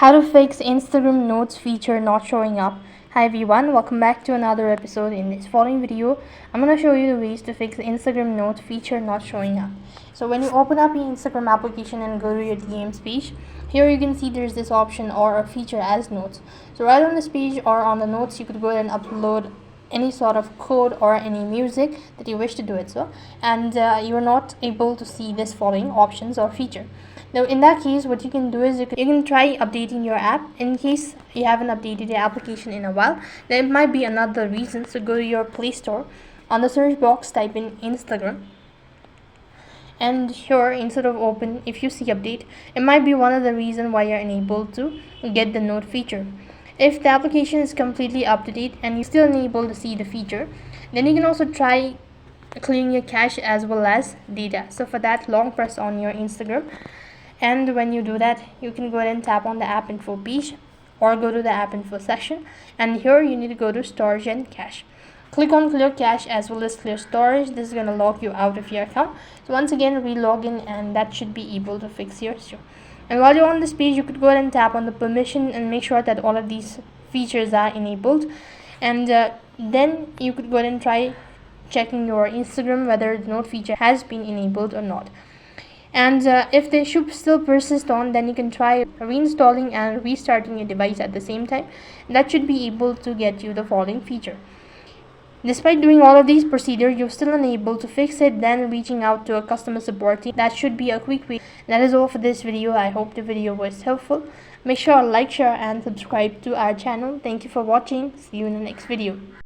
How to fix Instagram notes feature not showing up. Hi everyone, welcome back to another episode. In this following video, I'm going to show you the ways to fix the Instagram notes feature not showing up. So when you open up your Instagram application and go to your DMs page, here you can see there's this option or a feature as notes. So right on this page or on the notes, you could go ahead and upload any sort of code or any music that you wish to do it so, and you're not able to see this following options or feature. Now in that case, what you can do is you can try updating your app. In case you haven't updated your application in a while, there might be another reason. So go to your Play Store, on the search box type in Instagram, and here instead of open, if you see update, it might be one of the reason why you're unable to get the note feature. If the application is completely up to date and you're still unable to see the feature, then you can also try clearing your cache as well as data. So for that, long press on your Instagram, and when you do that, you can go ahead and tap on the app info page or go to the app info section, and here you need to go to storage and cache. Click on clear cache as well as clear storage. This is going to log you out of your account. So once again, re-log in, and that should be able to fix your issue. And while you're on this page, you could go ahead and tap on the permission and make sure that all of these features are enabled, and then you could go ahead and try checking your Instagram whether the note feature has been enabled or not. And if the issue still persists on, then you can try reinstalling and restarting your device at the same time. That should be able to get you the following feature. Despite doing all of these procedures, you're still unable to fix it, then reaching out to a customer support team. That should be a quick way. That is all for this video. I hope the video was helpful. Make sure to like, share and subscribe to our channel. Thank you for watching. See you in the next video.